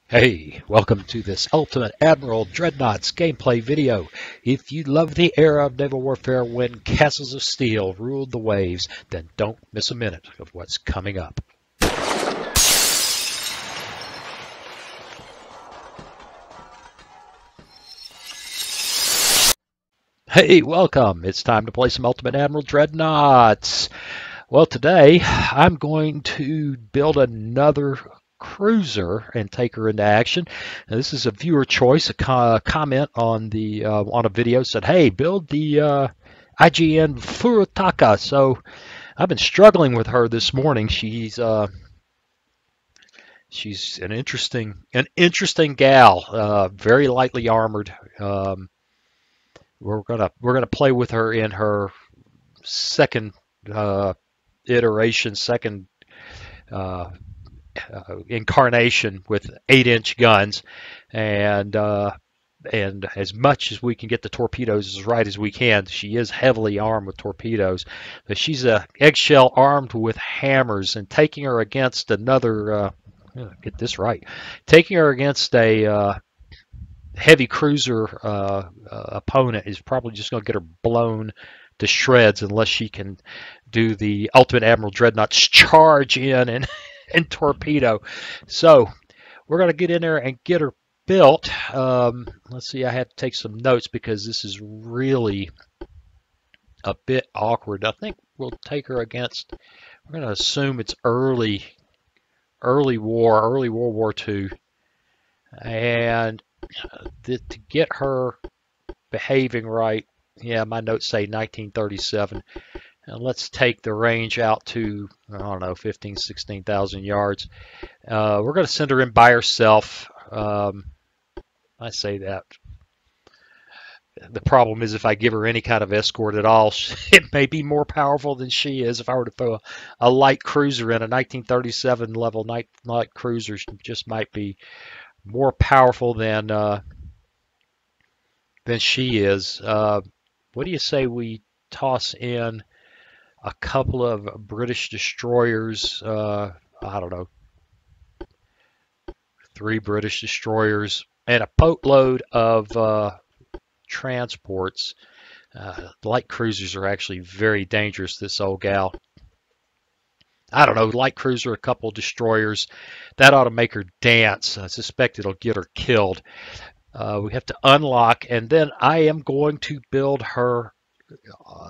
Hey, welcome to this Ultimate Admiral Dreadnoughts gameplay video. If you love the era of naval warfare when castles of steel ruled the waves, then don't miss a minute of what's coming up. Hey, welcome. It's time to play some Ultimate Admiral Dreadnoughts. Well, today I'm going to build another cruiser and take her into action. Now, this is a viewer choice. A comment on the on a video said, "Hey, build the IJN Furutaka." So I've been struggling with her this morning. She's an interesting gal. Very lightly armored. We're gonna play with her in her second iteration, second uh, incarnation with 8-inch guns, and as much as we can get the torpedoes as right as we can. She is heavily armed with torpedoes, but she's a eggshell armed with hammers, and taking her against another. Get this right. Taking her against a heavy cruiser opponent is probably just going to get her blown to shreds unless she can do the Ultimate Admiral Dreadnoughts charge in and torpedo. So we're going to get in there and get her built. Let's see, I had to take some notes because this is really a bit awkward. I think we'll take her against, we're going to assume it's early World War II. And to get her behaving right, yeah, my notes say 1937. And let's take the range out to, I don't know, 15, 16,000 yards. We're going to send her in by herself. I say that. The problem is if I give her any kind of escort at all, it may be more powerful than she is. If I were to throw a light cruiser in, a 1937 level light cruiser just might be more powerful than she is. What do you say we toss in a couple of British destroyers? I don't know, 3 British destroyers and a boatload of transports. Light cruisers are actually very dangerous, this old gal. I don't know, light cruiser, a couple destroyers. That ought to make her dance. I suspect it'll get her killed. We have to unlock, and then I am going to build her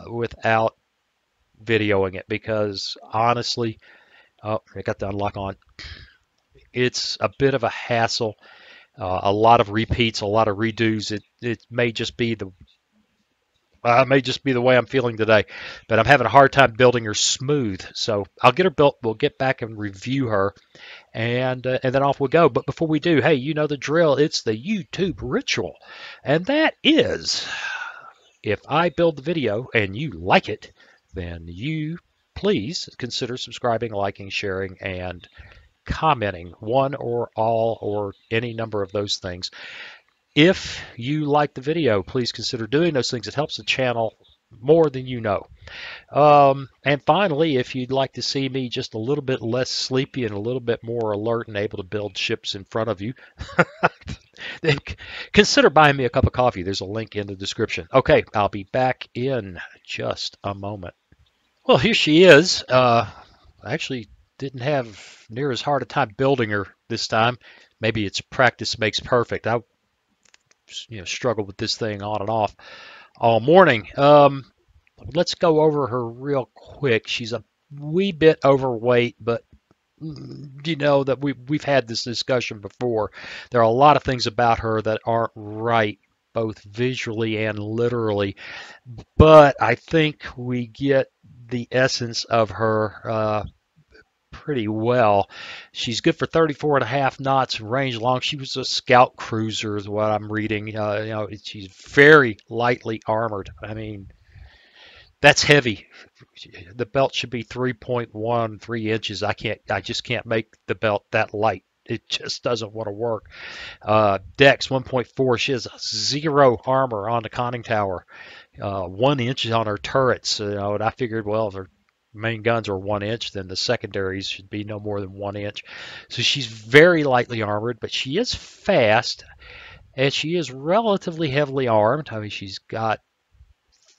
without videoing it because honestly, oh, I got the unlock on. It's a bit of a hassle. A lot of repeats, a lot of redos. It may just be the way I'm feeling today, but I'm having a hard time building her smooth. So I'll get her built. We'll get back and review her, and then off we go. But before we do, hey, you know the drill. It's the YouTube ritual, and that is, if I build the video and you like it, then you please consider subscribing, liking, sharing, and commenting, one or all or any number of those things. If you like the video, please consider doing those things. It helps the channel more than you know. And finally, if you'd like to see me just a little bit less sleepy and a little bit more alert and able to build ships in front of you, then consider buying me a cup of coffee. There's a link in the description. Okay, I'll be back in just a moment. Well, here she is. I actually didn't have near as hard a time building her this time. Maybe it's practice makes perfect. I struggled with this thing on and off all morning. Let's go over her real quick. She's a wee bit overweight, but you know that we've had this discussion before. There are a lot of things about her that aren't right, both visually and literally, but I think we get the essence of her pretty well. She's good for 34.5 knots range long. She was a scout cruiser is what I'm reading. She's very lightly armored. I mean, that's heavy. The belt should be 3.13 inches. I just can't make the belt that light. It just doesn't want to work. Dex 1.4. She has 0 armor on the conning tower. 1 inch on her turrets. And I figured, well, if her main guns are 1 inch, then the secondaries should be no more than 1 inch. So she's very lightly armored, but she is fast, and she is relatively heavily armed. I mean, she's got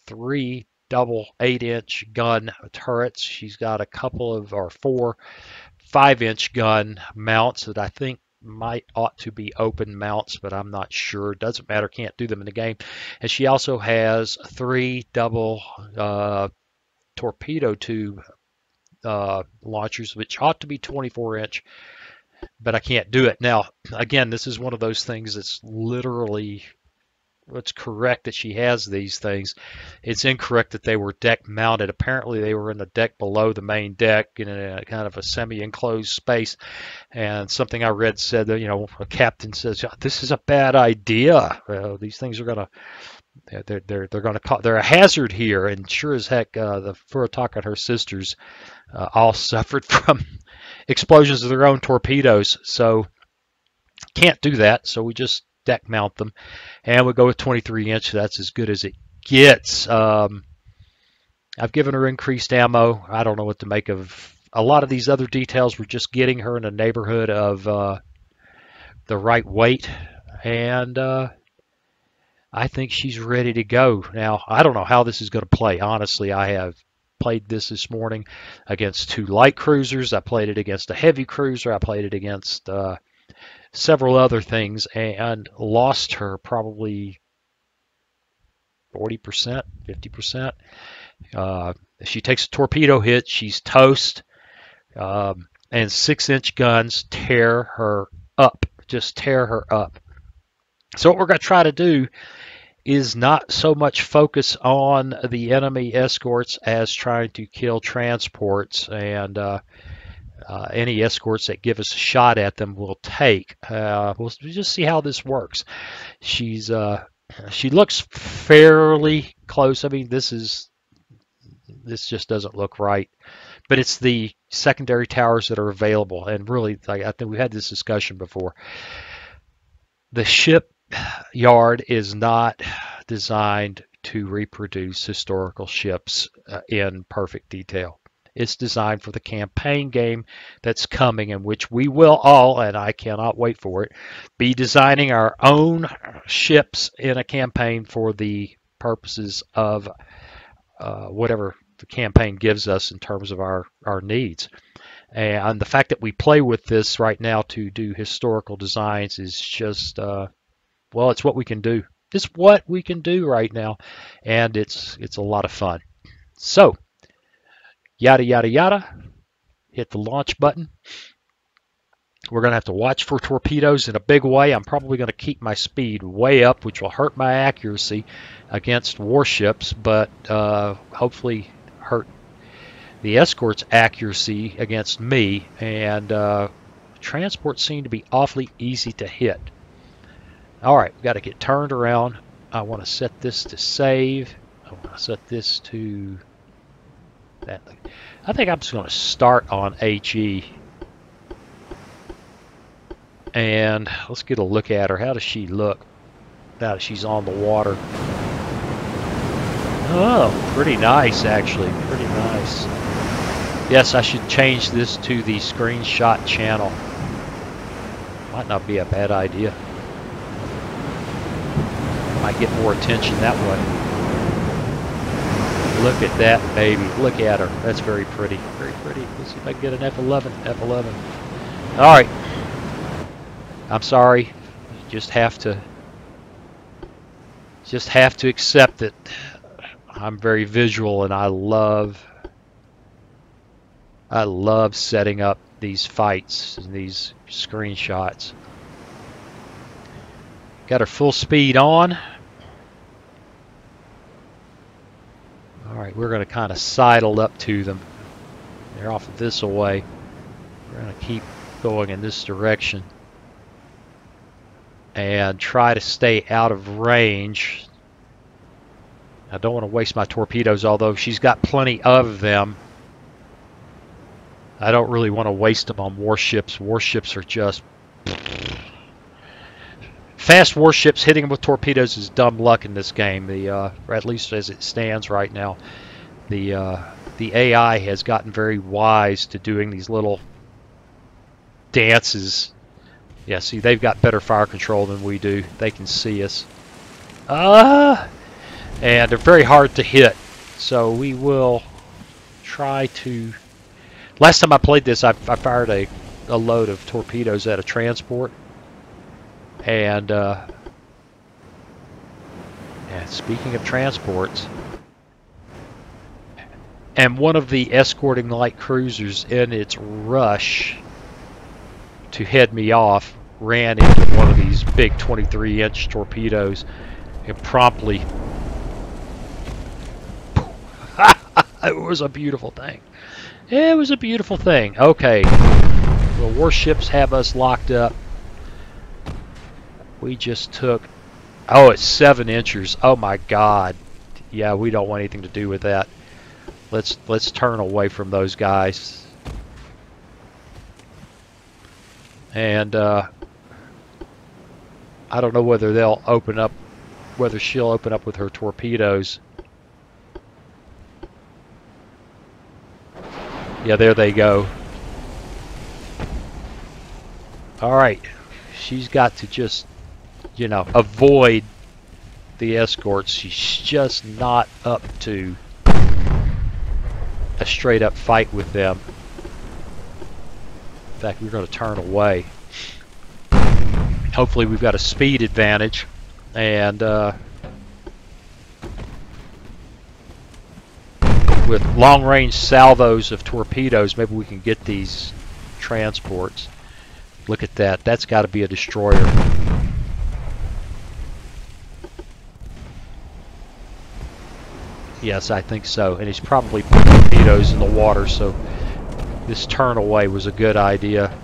3 double 8-inch gun turrets. She's got a couple of, or 4 5-inch gun mounts that I think ought to be open mounts, but I'm not sure. Doesn't matter. Can't do them in the game. And she also has 3 double torpedo tube launchers, which ought to be 24-inch, but I can't do it. Now, again, this is one of those things that's literally, it's correct that she has these things. It's incorrect that they were deck mounted. Apparently they were in the deck below the main deck in a kind of a semi-enclosed space. And something I read said that, a captain says, this is a bad idea. These things are going to, they're a hazard here. And sure as heck, the Furutaka and her sisters all suffered from explosions of their own torpedoes. So can't do that. So we just deck mount them, and we go with 23-inch. That's as good as it gets. I've given her increased ammo. I don't know what to make of a lot of these other details. We're just getting her in the neighborhood of the right weight, and I think she's ready to go. Now, I don't know how this is going to play. Honestly, I have played this morning against 2 light cruisers. I played it against a heavy cruiser. I played it against several other things and lost her probably 40%, 50%. If she takes a torpedo hit, she's toast. And 6-inch guns tear her up, just tear her up. So what we're going to try to do is not so much focus on the enemy escorts as trying to kill transports, and any escorts that give us a shot at them we'll take. We'll just see how this works. She looks fairly close. I mean, this just doesn't look right. But it's the secondary towers that are available, and really, I think we had this discussion before. The shipyard is not designed to reproduce historical ships in perfect detail. It's designed for the campaign game that's coming, in which we will all, and I cannot wait for it, be designing our own ships in a campaign for the purposes of whatever the campaign gives us in terms of our needs. And the fact that we play with this right now to do historical designs is just, well, it's what we can do. It's what we can do right now, and it's a lot of fun. So, yada, yada, yada. Hit the launch button. We're going to have to watch for torpedoes in a big way. I'm probably going to keep my speed way up, which will hurt my accuracy against warships, but hopefully hurt the escort's accuracy against me. And transports seem to be awfully easy to hit. All right, we've got to get turned around. I want to set this to save. I want to set this to that. I think I'm just going to start on HE. And let's get a look at her. How does she look now that she's on the water? Oh, pretty nice, actually. Pretty nice. Yes, I should change this to the screenshot channel. Might not be a bad idea. Might get more attention that way. Look at that baby. Look at her. That's very pretty. Very pretty. Let's see if I can get an F11. F11. All right. I'm sorry. You just have to accept that I'm very visual, and I love setting up these fights and these screenshots. Got her full speed on. Alright, we're going to kind of sidle up to them. They're off this way. We're going to keep going in this direction and try to stay out of range. I don't want to waste my torpedoes, although she's got plenty of them. I don't really want to waste them on warships. Warships are just... Fast warships hitting them with torpedoes is dumb luck in this game. Or at least as it stands right now. The the AI has gotten very wise to doing these little dances. Yeah, see, they've got better fire control than we do. They can see us. And they're very hard to hit. So we will try to... Last time I played this, I fired a load of torpedoes at a transport. And speaking of transports, and one of the escorting light cruisers in its rush to head me off ran into one of these big 23-inch torpedoes and promptly... It was a beautiful thing. It was a beautiful thing. Okay, the warships have us locked up. We just took... Oh, it's 7 inches. Oh my God. Yeah, we don't want anything to do with that. Let's turn away from those guys. And I don't know whether they'll open up, whether she'll open up with her torpedoes. Yeah, there they go. All right, she's got to just, you know, avoid the escorts. She's just not up to a straight up fight with them. In fact, we're going to turn away. Hopefully we've got a speed advantage, and with long-range salvos of torpedoes, maybe we can get these transports. Look at that. That's got to be a destroyer. Yes, I think so. And he's probably put torpedoes in the water, so this turn away was a good idea.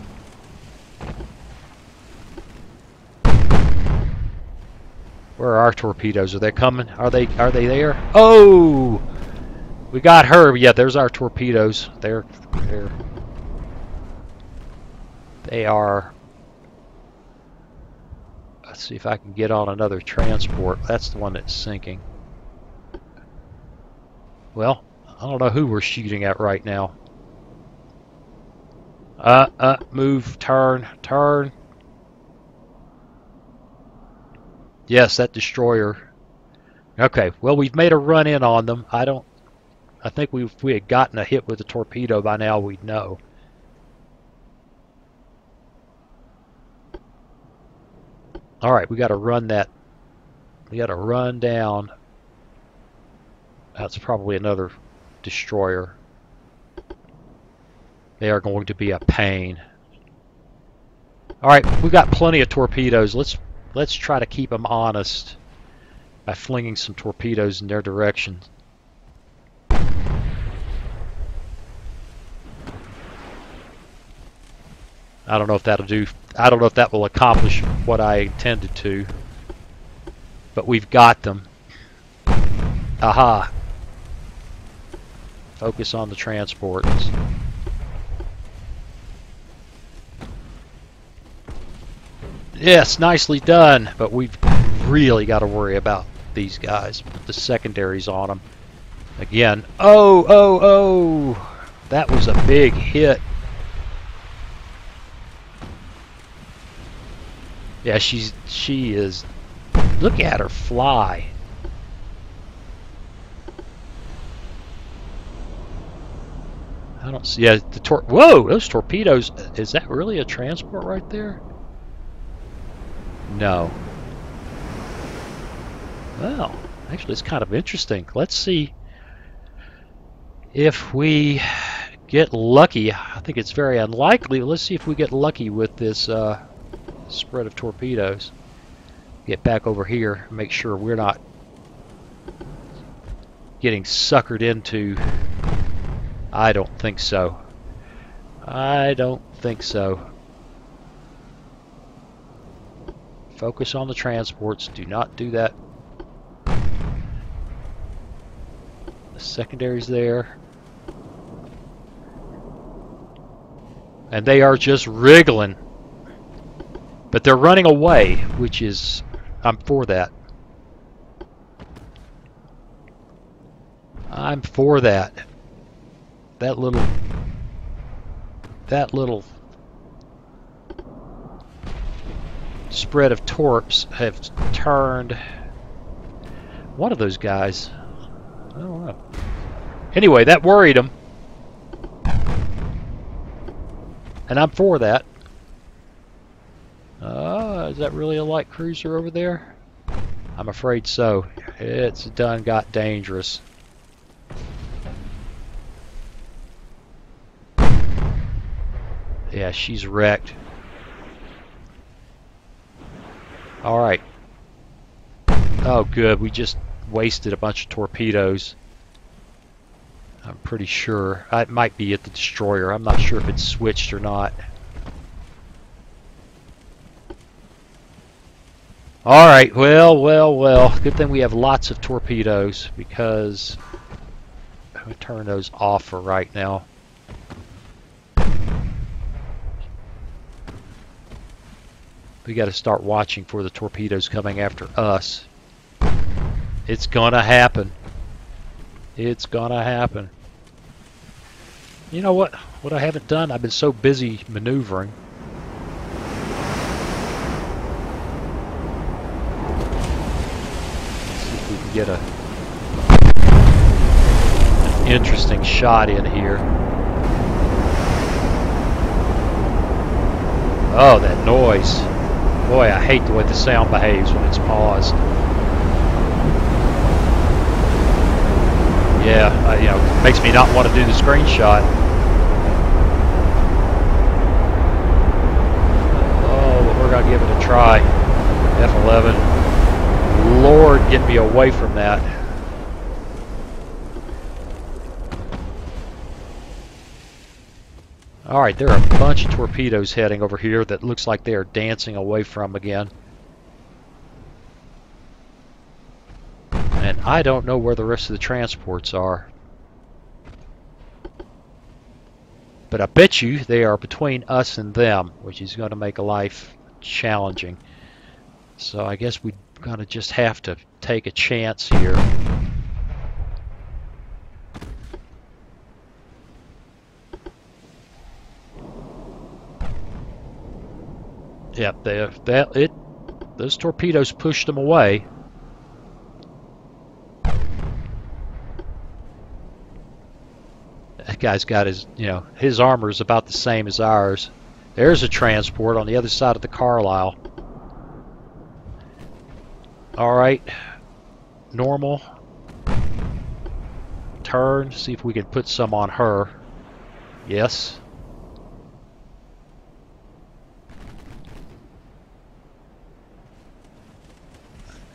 Where are our torpedoes? Are they coming? Are they there? Oh! We got her. Yeah, there's our torpedoes. They are... Let's see if I can get on another transport. That's the one that's sinking. Well, I don't know who we're shooting at right now. Move, turn. Yes, that destroyer. Okay, well, we've made a run in on them. I think if we had gotten a hit with a torpedo by now, we'd know. All right, we got to run that. We got to run down. That's probably another destroyer. They are going to be a pain. All right, we got plenty of torpedoes. Let's try to keep them honest by flinging some torpedoes in their direction. I don't know if that'll do. I don't know if that will accomplish what I intended to. But we've got them. Aha. Focus on the transports. Yes, nicely done. But we've really got to worry about these guys. Put the secondaries on them. Again. Oh! That was a big hit. Yeah, she is. Look at her fly. I don't see. Yeah, whoa! Those torpedoes. Is that really a transport right there? No. Well, actually, it's kind of interesting. Let's see if we get lucky. I think it's very unlikely. Let's see if we get lucky with this spread of torpedoes. Get back over here. Make sure we're not getting suckered into. I don't think so. I don't think so. Focus on the transports. Do not do that. The secondary's there. And they are just wriggling. But they're running away, which is... I'm for that. I'm for that. that little spread of torps have turned one of those guys. I don't know. Anyway, that worried him. And I'm for that. Is that really a light cruiser over there? I'm afraid so. It's done got dangerous. Yeah, she's wrecked. Alright. Oh, good. We just wasted a bunch of torpedoes. I'm pretty sure. It might be at the destroyer. I'm not sure if it's switched or not. Alright, well. Good thing we have lots of torpedoes, because I'm going to turn those off for right now. We got to start watching for the torpedoes coming after us. It's gonna happen. It's gonna happen. You know what? What I haven't done, I've been so busy maneuvering. Let's see if we can get an interesting shot in here. Oh, that noise. Boy, I hate the way the sound behaves when it's paused. Yeah, you know, it makes me not want to do the screenshot. Oh, but we're going to give it a try. F11. Lord, get me away from that. Alright, there are a bunch of torpedoes heading over here that looks like they are dancing away from again. And I don't know where the rest of the transports are. But I bet you they are between us and them, which is going to make life challenging. So I guess we're going to just have to take a chance here. Yep, those torpedoes pushed them away. That guy's got his, you know, his armor is about the same as ours. There's a transport on the other side of the Carlisle. Alright. Normal. Turn. See if we can put some on her. Yes.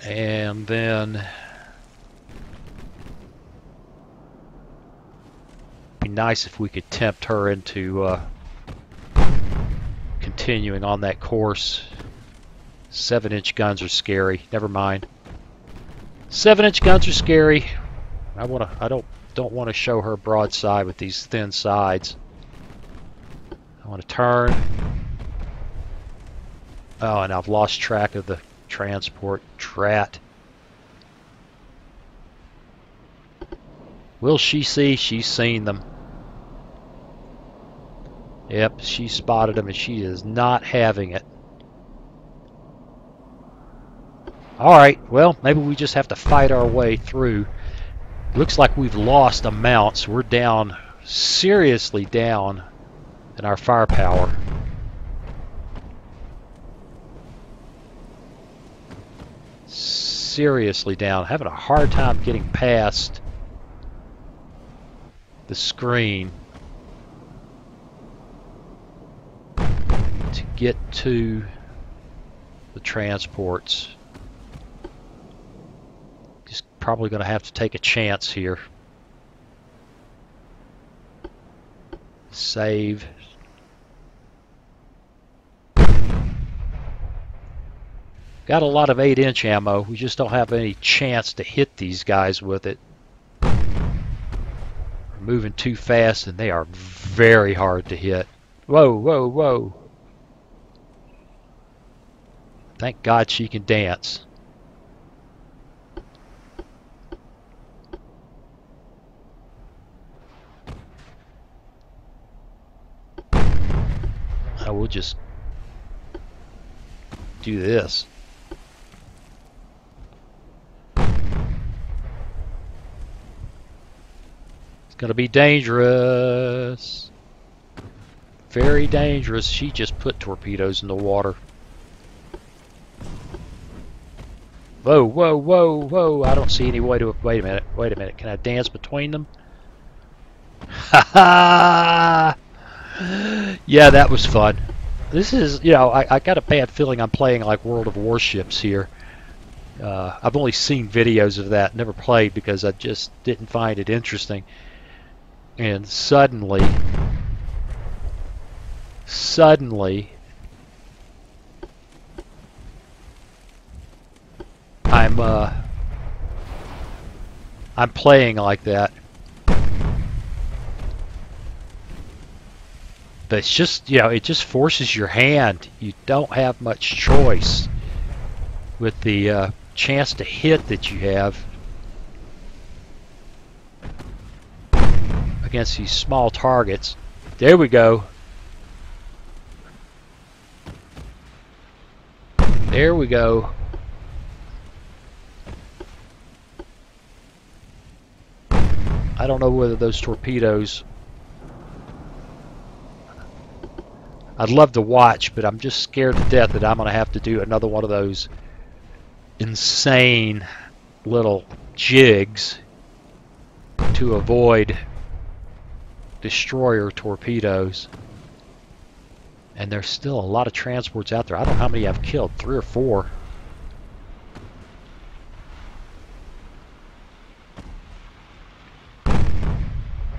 And then be nice if we could tempt her into continuing on that course. 7-inch guns are scary. Never mind. 7-inch guns are scary. I don't want to show her broadside with these thin sides. I want to turn. Oh, and I've lost track of the transport. Drat. Will she see? She's seen them. Yep, she spotted them and she is not having it. Alright, well, maybe we just have to fight our way through. Looks like we've lost amounts. We're down, seriously down in our firepower. Seriously down. Having a hard time getting past the screen to get to the transports. Just probably going to have to take a chance here. Save. Got a lot of 8-inch ammo. We just don't have any chance to hit these guys with it. We're moving too fast and they are very hard to hit. Whoa, whoa, whoa. Thank God she can dance. just do this. It's gonna be dangerous. Very dangerous. She just put torpedoes in the water. Whoa, whoa, whoa, whoa. I don't see any way to... Wait a minute. Wait a minute. Can I dance between them? Ha ha! Yeah, that was fun. This is, you know, I got a bad feeling I'm playing like World of Warships here. I've only seen videos of that, never played because I just didn't find it interesting. And suddenly, I'm playing like that. But it's just, you know, it just forces your hand. You don't have much choice with the chance to hit that you have against these small targets. There we go. There we go. I don't know whether those torpedoes... I'd love to watch, but I'm just scared to death that I'm going to have to do another one of those insane little jigs to avoid destroyer torpedoes. And there's still a lot of transports out there. I don't know how many I've killed, 3 or 4.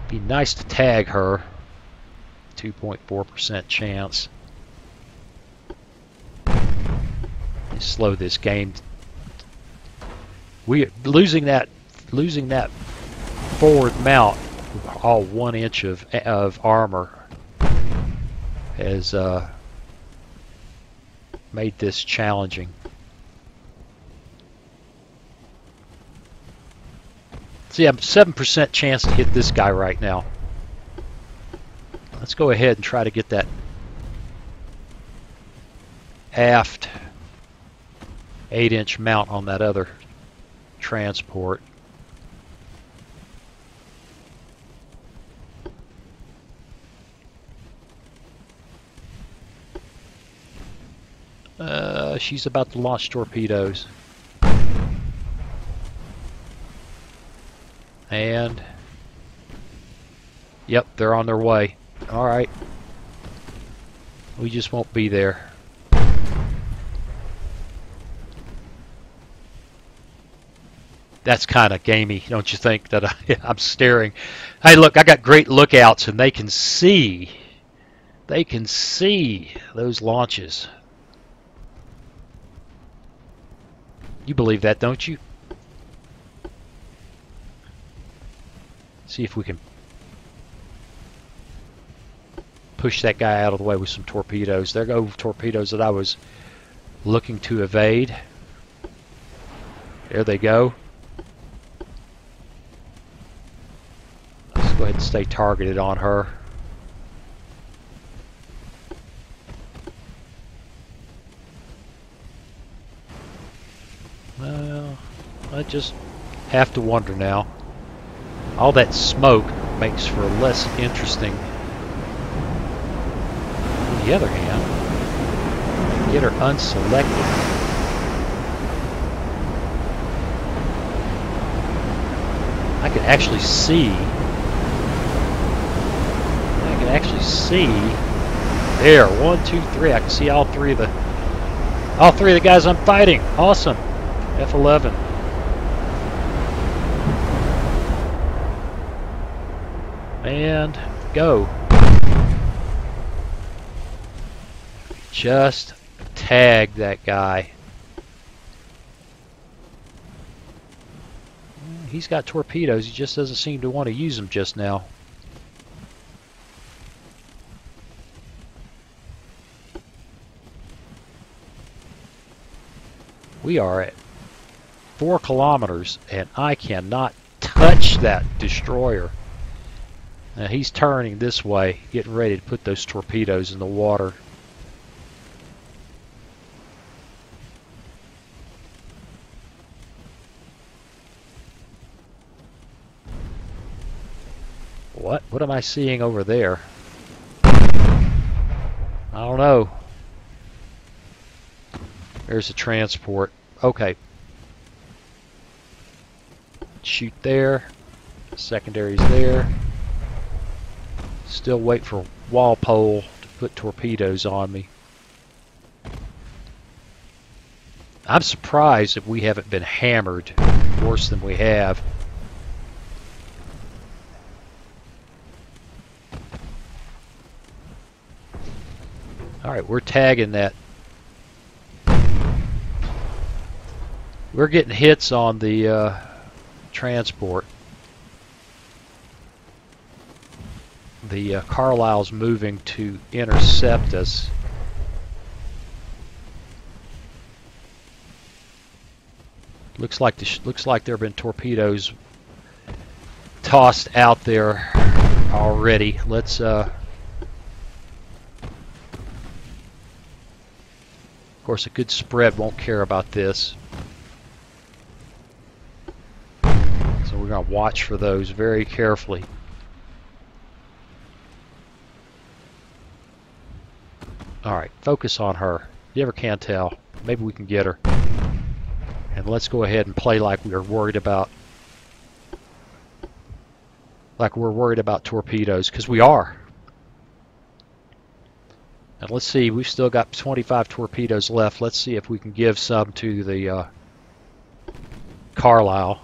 Be nice to tag her. 2.4% chance. Slow this game. We losing that forward mount, all 1 inch of armor, has made this challenging. See, I'm 7% chance to hit this guy right now. Let's go ahead and try to get that aft 8-inch mount on that other transport. She's about to launch torpedoes. And yep, they're on their way. Alright. We just won't be there. That's kind of gamey, don't you think, that I'm staring. Hey, look, I got great lookouts and they can see those launches. You believe that, don't you? See if we can push that guy out of the way with some torpedoes. There go torpedoes that I was looking to evade. There they go. Let's go ahead and stay targeted on her. Well, I just have to wonder now. All that smoke makes for less interesting. On the other hand, get her unselected. I can actually see. There, 1, 2, 3. I can see all three of the guys I'm fighting. Awesome. F-11. And go. Just tag that guy. He's got torpedoes. He just doesn't seem to want to use them just now. We are at 4 kilometers and I cannot touch that destroyer. Now he's turning this way, getting ready to put those torpedoes in the water. What? What am I seeing over there? I don't know. There's a transport. Okay. Shoot there. Secondary's there. Still wait for Walpole to put torpedoes on me. I'm surprised that we haven't been hammered worse than we have. Alright, we're tagging that. We're getting hits on the transport. The Carlisle's moving to intercept us. Looks like there have been torpedoes tossed out there already. Let's of course, a good spread won't care about this. So we're going to watch for those very carefully. Alright, focus on her. You never can tell. Maybe we can get her. And let's go ahead and play like we're worried about torpedoes, because we are. And let's see, we've still got 25 torpedoes left. Let's see if we can give some to the Carlisle.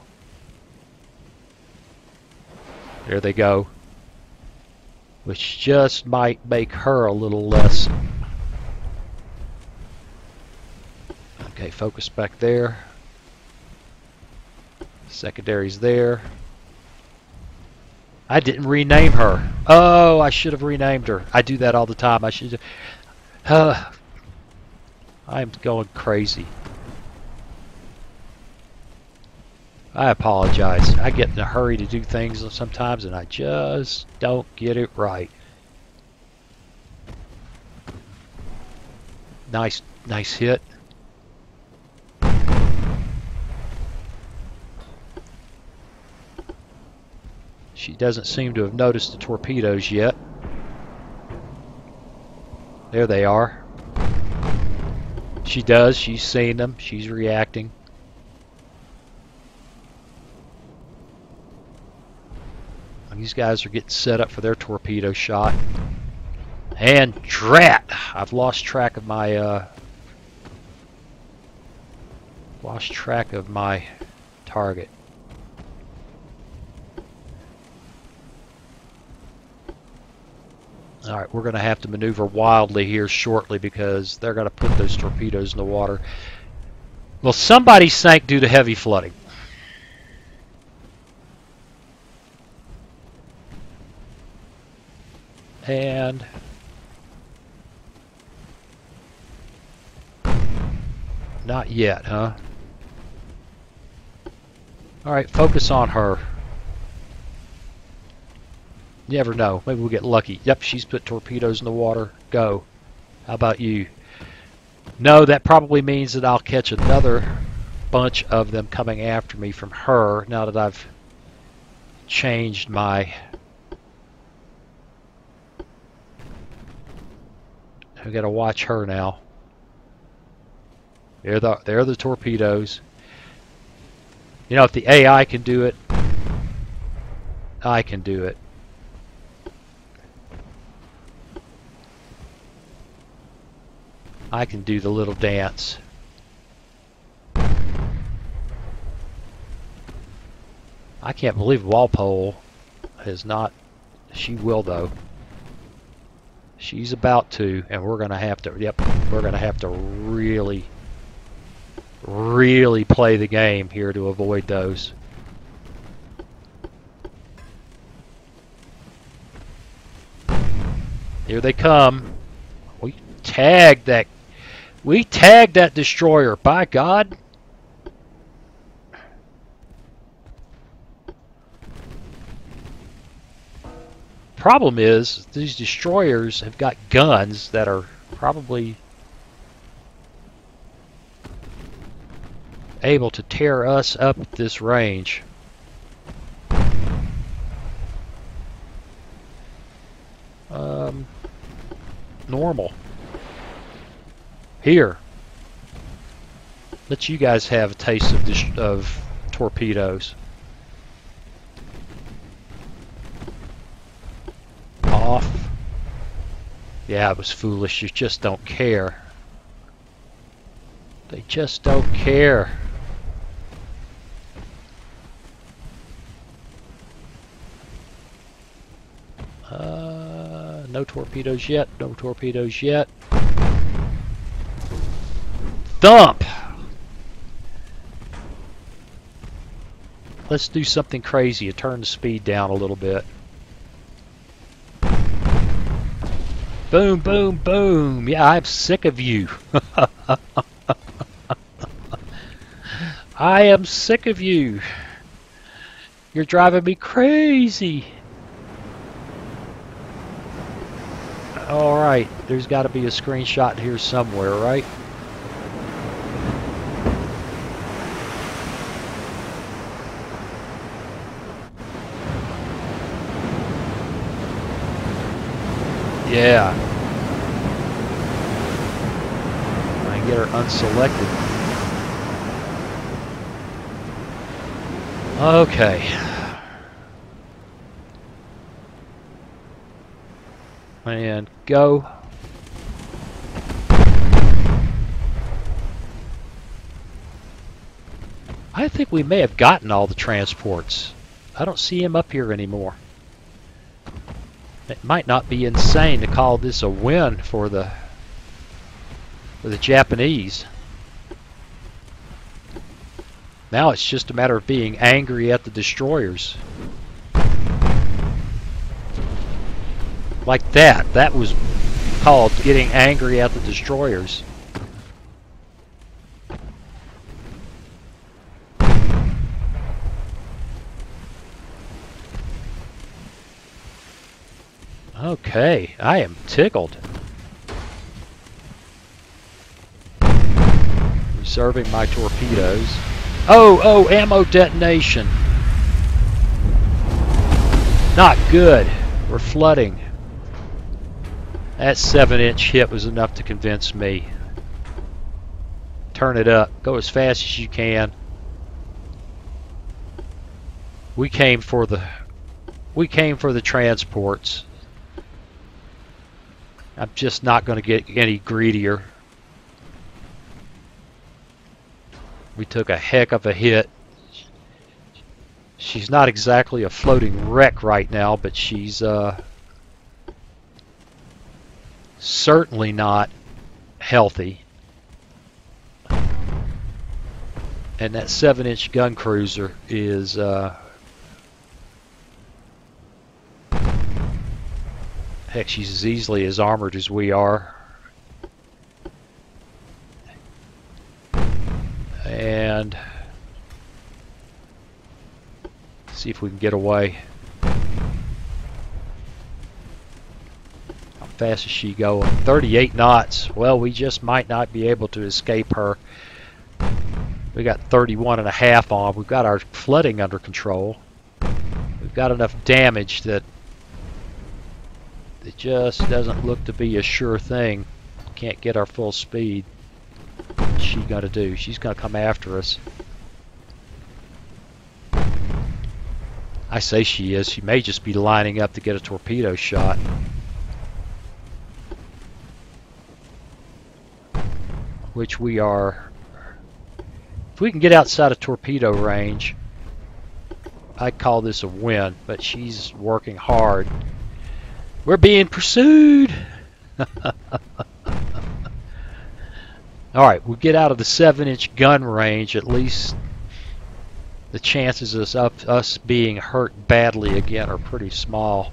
There they go. Which just might make her a little less. Okay, focus back there. Secondary's there. I didn't rename her. Oh, I should have renamed her. I do that all the time. I should. I'm going crazy. I apologize. I get in a hurry to do things sometimes, and I just don't get it right. Nice hit. She doesn't seem to have noticed the torpedoes yet. There they are. She does. She's seen them. She's reacting. These guys are getting set up for their torpedo shot. And drat! I've lost track of my target. Alright, we're going to have to maneuver wildly here shortly because they're going to put those torpedoes in the water. Well, somebody sank due to heavy flooding. And not yet, huh? Alright, focus on her. You never know. Maybe we'll get lucky. Yep, she's put torpedoes in the water. Go. How about you? No, that probably means that I'll catch another bunch of them coming after me from her now that I've changed my... I've got to watch her now. They're the torpedoes. You know, if the AI can do it, I can do it. I can do the little dance. I can't believe Walpole has not. She will though. She's about to, and we're going to have to. Yep, we're going to have to really play the game here to avoid those. Here they come. We tagged that destroyer. By God. Problem is, these destroyers have got guns that are probably able to tear us up at this range. normal. Here. Let you guys have a taste of this, of torpedoes. Off. Yeah, it was foolish. You just don't care. They just don't care. No torpedoes yet. No torpedoes yet. Thump! Let's do something crazy. Turn the speed down a little bit. Boom, boom, boom. Yeah, I'm sick of you. I am sick of you. You're driving me crazy. Alright, there's got to be a screenshot here somewhere, right? Yeah. I can get her unselected. Okay. And go. I think we may have gotten all the transports. I don't see him up here anymore. It might not be insane to call this a win for the Japanese. Now it's just a matter of being angry at the destroyers. Like that. That was called getting angry at the destroyers. Okay, I am tickled. Reserving my torpedoes. Oh, ammo detonation. Not good. We're flooding. That 7-inch hit was enough to convince me. Turn it up. Go as fast as you can. We came for the transports. I'm just not going to get any greedier. We took a heck of a hit. She's not exactly a floating wreck right now, but she's certainly not healthy. And that 7-inch gun cruiser is heck, she's as easily as armored as we are. And see if we can get away. How fast is she going? 38 knots. Well, we just might not be able to escape her. We got 31.5 on. We've got our flooding under control. We've got enough damage that it just doesn't look to be a sure thing. Can't get our full speed. What's she gonna do? She's gonna come after us. I say she is. She may just be lining up to get a torpedo shot. Which we are. If we can get outside of torpedo range, I'd call this a win, but she's working hard. We're being pursued! Alright, we'll get out of the 7-inch gun range. At least the chances of us being hurt badly again are pretty small.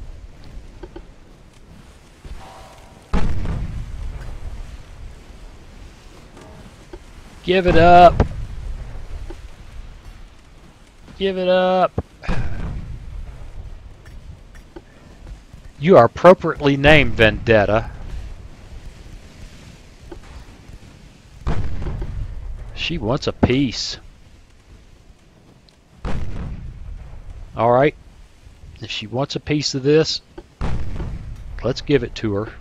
Give it up! Give it up! You are appropriately named, Vendetta. She wants a piece. Alright. If she wants a piece of this, let's give it to her.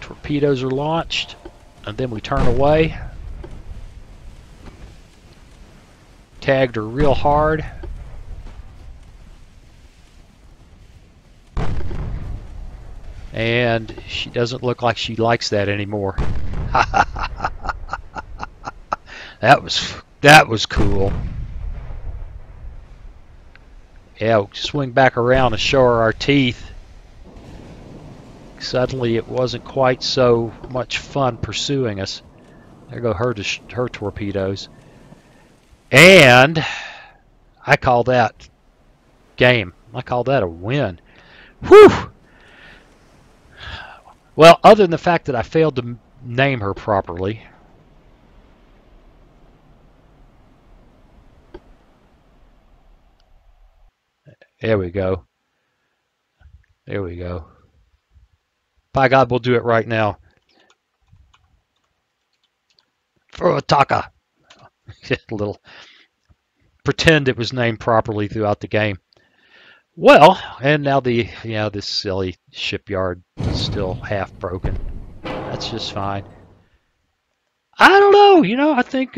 Torpedoes are launched, and then we turn away. Tagged her real hard. And she doesn't look like she likes that anymore. That was cool. Yeah, we'll swing back around and show her our teeth. Suddenly it wasn't quite so much fun pursuing us. There go her torpedoes. And I call that game. I call that a win. Whew! Well, other than the fact that I failed to name her properly. There we go. There we go. By God, we'll do it right now. Furutaka. Little pretend it was named properly throughout the game. Well, and now this silly shipyard is still half broken. That's just fine. I don't know. I think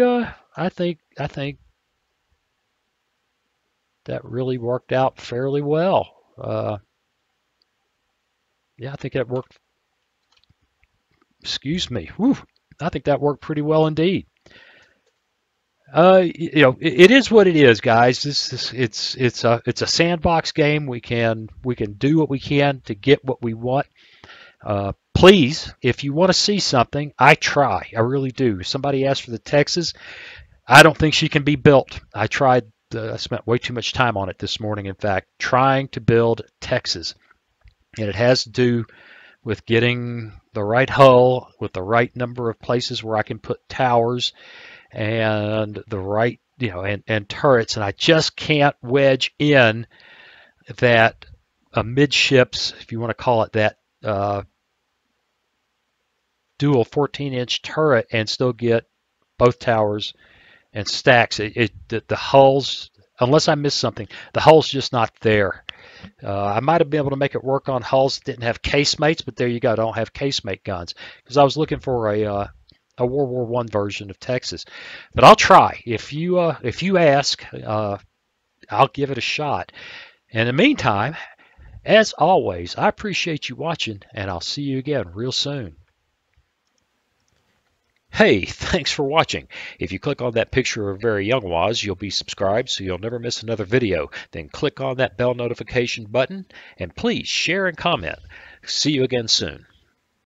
that really worked out fairly well. Yeah, I think that worked. Excuse me. Whew, I think that worked pretty well indeed. It is what it is, guys. It's a sandbox game. We can do what we can to get what we want. Please, if you want to see something, I try. I really do. Somebody asked for the Texas. I don't think she can be built. I tried. I spent way too much time on it this morning, in fact, trying to build Texas. And it has to do with getting the right hull with the right number of places where I can put towers and the right, and turrets. And I just can't wedge in that midships, if you want to call it that, dual 14-inch turret and still get both towers and stacks. The hulls, unless I miss something, the hull's just not there. I might have been able to make it work on hulls that didn't have casemates, but there you go. I don't have casemate guns because I was looking for a World War I version of Texas. But I'll try. If you ask, I'll give it a shot. In the meantime, as always, I appreciate you watching, and I'll see you again real soon. Hey, thanks for watching. If you click on that picture of very young Choise, you'll be subscribed so you'll never miss another video. Then click on that bell notification button and please share and comment. See you again soon.